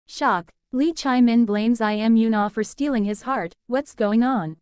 Shock. Lee Chae-min blames Im Yoon-ah for stealing his heart. What's going on?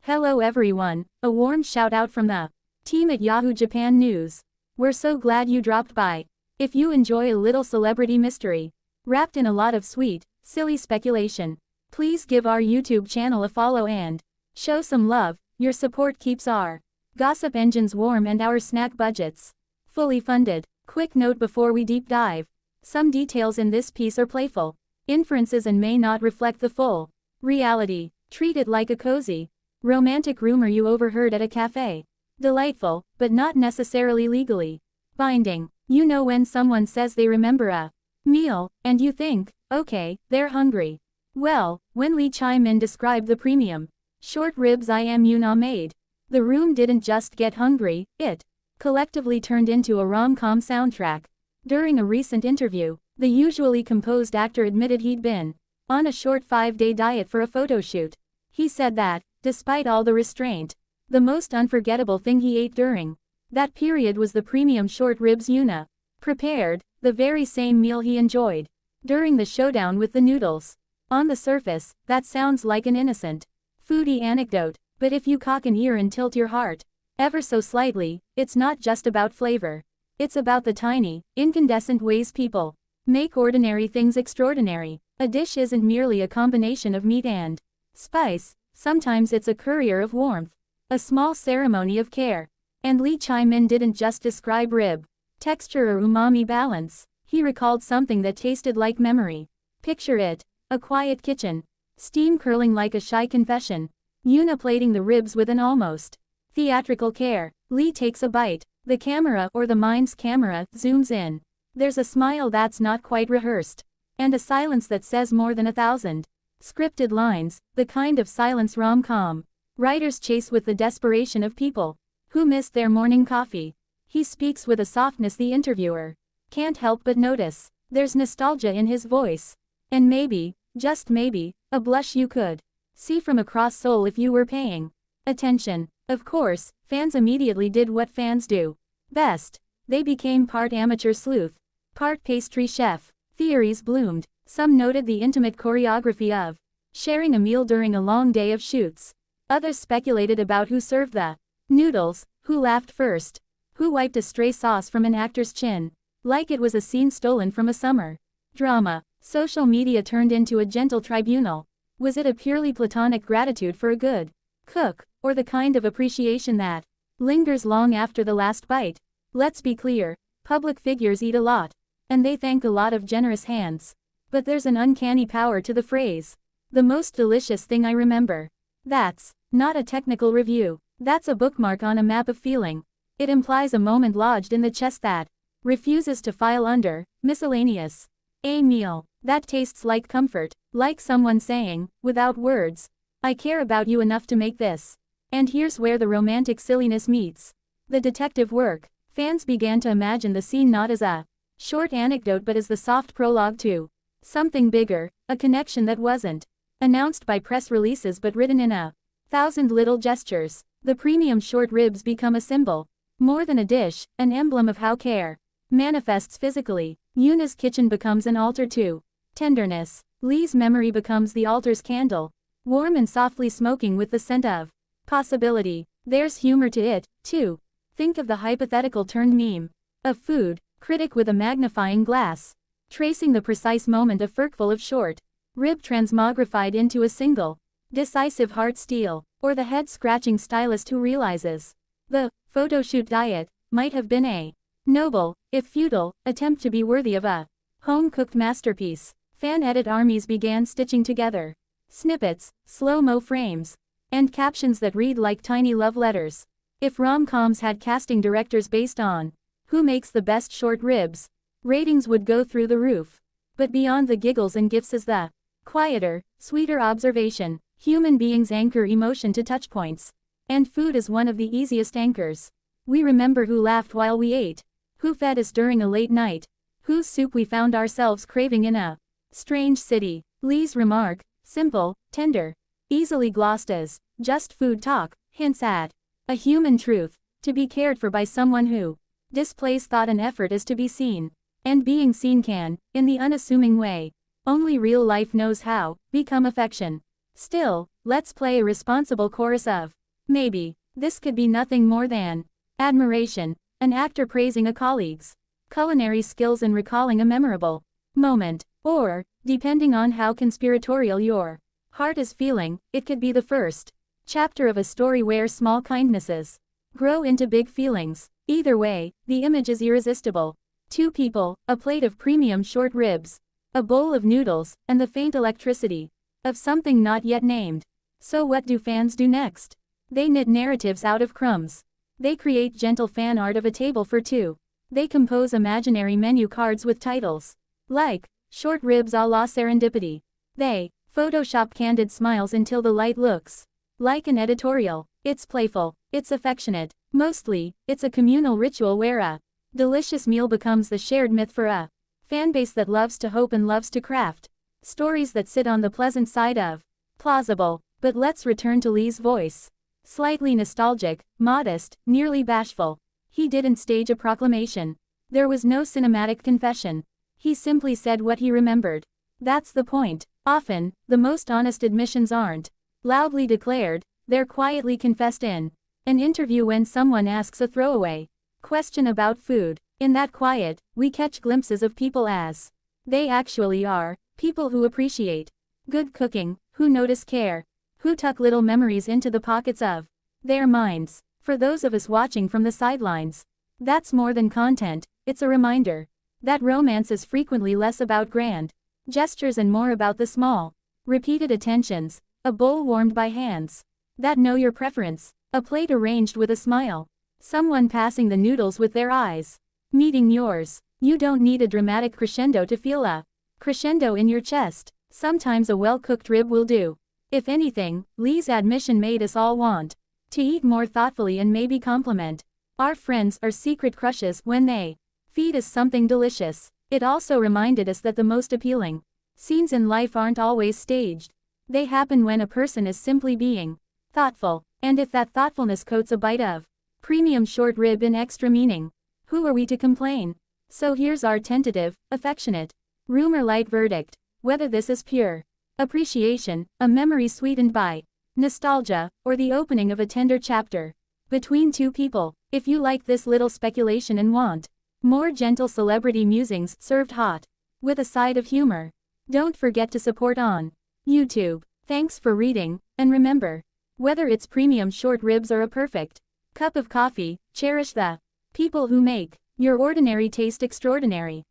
Hello everyone, a warm shout out from the team at Yahoo Japan News. We're so glad you dropped by. If you enjoy a little celebrity mystery, wrapped in a lot of sweet, silly speculation, please give our YouTube channel a follow and show some love. Your support keeps our gossip engines warm and our snack budgets fully funded. Quick note before we deep dive. Some details in this piece are playful inferences and may not reflect the full reality. Treat it like a cozy, romantic rumor you overheard at a cafe. Delightful, but not necessarily legally binding. You know when someone says they remember a meal, and you think, okay, they're hungry. Well, when Lee Chae-min described the premium short ribs Im Yoon-ah made, the room didn't just get hungry, it collectively turned into a rom-com soundtrack. During a recent interview, the usually composed actor admitted he'd been on a short 5-day diet for a photo shoot. He said that, despite all the restraint, the most unforgettable thing he ate during that period was the premium short ribs Yoon-ah prepared, the very same meal he enjoyed during the showdown with the noodles. On the surface, that sounds like an innocent foodie anecdote, but if you cock an ear and tilt your heart ever so slightly, it's not just about flavor. It's about the tiny, incandescent ways people make ordinary things extraordinary. A dish isn't merely a combination of meat and spice, sometimes it's a courier of warmth, a small ceremony of care. And Lee Chae-min didn't just describe rib texture or umami balance, he recalled something that tasted like memory. Picture it, a quiet kitchen, steam curling like a shy confession, Yoon-ah plating the ribs with an almost theatrical care. Lee takes a bite, the camera, or the mind's camera, zooms in. There's a smile that's not quite rehearsed, and a silence that says more than 1,000 scripted lines, the kind of silence rom-com writers chase with the desperation of people who missed their morning coffee. He speaks with a softness the interviewer can't help but notice. There's nostalgia in his voice, and maybe, just maybe, a blush you could see from across Seoul if you were paying attention. Of course, fans immediately did what fans do best. They became part amateur sleuth, part pastry chef. Theories bloomed. Some noted the intimate choreography of sharing a meal during a long day of shoots. Others speculated about who served the noodles, who laughed first, who wiped a stray sauce from an actor's chin, like it was a scene stolen from a summer drama. Social media turned into a gentle tribunal. Was it a purely platonic gratitude for a good cook, or the kind of appreciation that lingers long after the last bite? Let's be clear, public figures eat a lot, and they thank a lot of generous hands. But there's an uncanny power to the phrase, the most delicious thing I remember. That's not a technical review. That's a bookmark on a map of feeling. It implies a moment lodged in the chest that refuses to file under miscellaneous. A meal that tastes like comfort, like someone saying, without words, I care about you enough to make this. And here's where the romantic silliness meets the detective work. Fans began to imagine the scene not as a short anecdote but as the soft prologue to something bigger, a connection that wasn't announced by press releases but written in 1,000 little gestures. The premium short ribs become a symbol, more than a dish, an emblem of how care manifests physically. Yoon-ah's kitchen becomes an altar to tenderness. Lee's memory becomes the altar's candle, warm and softly smoking with the scent of possibility. There's humor to it, too. Think of the hypothetical turned meme of food critic with a magnifying glass, tracing the precise moment a forkful of short rib transmogrified into a single decisive heart steal, or the head-scratching stylist who realizes the photoshoot diet might have been a noble, if futile, attempt to be worthy of a home-cooked masterpiece. Fan edit armies began stitching together snippets, slow-mo frames, and captions that read like tiny love letters. If rom-coms had casting directors based on who makes the best short ribs, ratings would go through the roof. But beyond the giggles and gifs is the quieter, sweeter observation. Human beings anchor emotion to touchpoints, and food is one of the easiest anchors. We remember who laughed while we ate, who fed us during a late night, whose soup we found ourselves craving in a strange city. Lee's remark, simple, tender, easily glossed as just food talk, hints at a human truth. To be cared for by someone who displays thought and effort is to be seen. And being seen can, in the unassuming way Only real life knows how, become affection. Still, let's play a responsible chorus of, maybe, this could be nothing more than admiration, an actor praising a colleague's culinary skills and recalling a memorable moment, or, depending on how conspiratorial your heart is feeling, it could be the first chapter of a story where small kindnesses grow into big feelings. Either way, the image is irresistible. Two people, a plate of premium short ribs, a bowl of noodles, and the faint electricity of something not yet named. So what do fans do next? They knit narratives out of crumbs. They create gentle fan art of a table for two. They compose imaginary menu cards with titles like, short ribs a la serendipity. They Photoshop candid smiles until the light looks like an editorial. It's playful, it's affectionate. Mostly, it's a communal ritual where a delicious meal becomes the shared myth for a fanbase that loves to hope and loves to craft stories that sit on the pleasant side of plausible. But let's return to Lee's voice. Slightly nostalgic, modest, nearly bashful. He didn't stage a proclamation. There was no cinematic confession. He simply said what he remembered. That's the point. Often, the most honest admissions aren't loudly declared, they're quietly confessed in an interview when someone asks a throwaway question about food. In that quiet, we catch glimpses of people as they actually are, people who appreciate good cooking, who notice care, who tuck little memories into the pockets of their minds. For those of us watching from the sidelines, that's more than content, it's a reminder that romance is frequently less about grand gestures and more about the small, repeated attentions, a bowl warmed by hands that know your preference, a plate arranged with a smile, someone passing the noodles with their eyes meeting yours. You don't need a dramatic crescendo to feel a crescendo in your chest. Sometimes a well-cooked rib will do. If anything, Lee's admission made us all want to eat more thoughtfully and maybe compliment our friends or secret crushes when they feed us something delicious. It also reminded us that the most appealing scenes in life aren't always staged. They happen when a person is simply being thoughtful, and if that thoughtfulness coats a bite of premium short rib in extra meaning, who are we to complain? So here's our tentative, affectionate, rumor light verdict. Whether this is pure appreciation, a memory sweetened by nostalgia, or the opening of a tender chapter between two people. If you like this little speculation and want more gentle celebrity musings served hot with a side of humor, don't forget to support on YouTube. Thanks for reading, and remember, whether it's premium short ribs or a perfect cup of coffee, cherish the people who make your ordinary taste extraordinary.